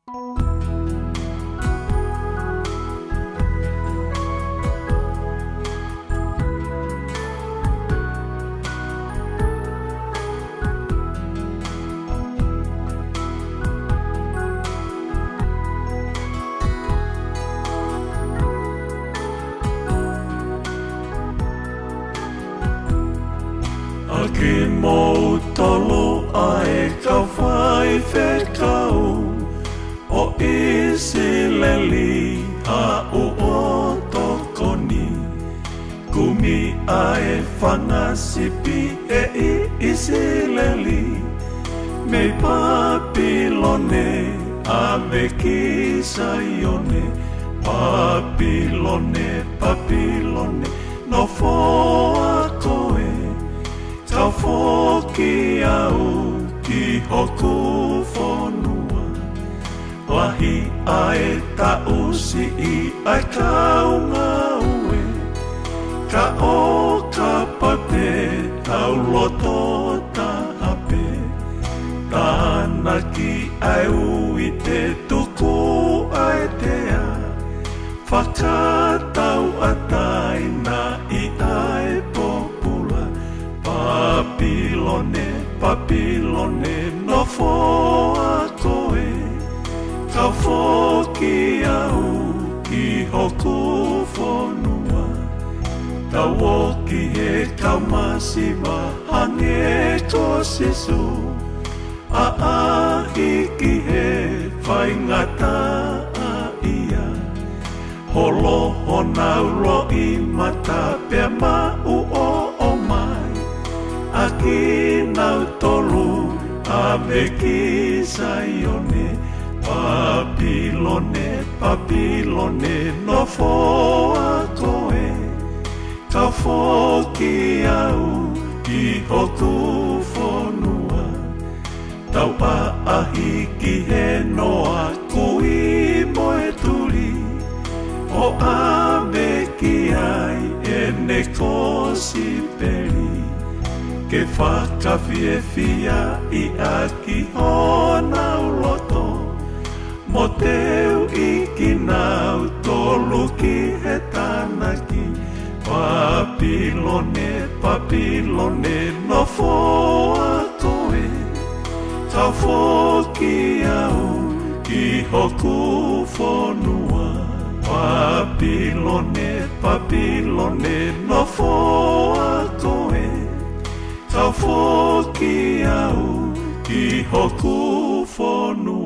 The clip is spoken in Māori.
Ki mou tolo ai kau whai whekau o isi leli a o tokoni. Kumi ai whangasipi e I isi leli me Papilone a me kisaione. Papilone, Papilone, no foa koe. Kau foki au ki hoku whonua. Lahi ai ta usi I ai kaunga ue. Ka o ka pate tau loto ta ape. Tāna ki ai ui te tuku ai tea. Whakatau atai na I ai popula. Papilone, Papilone, no foa koe. Kau foki au ki hoku whonua. Kau oki he kau masiwa hange ko sisu. A hiki he whaingata a ia. Holo honau ro I mata pia mau o mai. Aki nau tolu a me kisaione. Papilone, Papilone, no foa koe. Kau foki au ki hoku whonua. Tau a hiki he noa kui moe tuli. O a me ki ai e ne kosi peri. Ke whakawhiewhia I aki hona uloto. Mo teu I ki nau tolu ki he tanaki. Papilone, Papilone, no foa koe. Kau foki au ki hoku whonua. Papilone, Papilone, no foa koe. Kau foki au ki hoku whonua.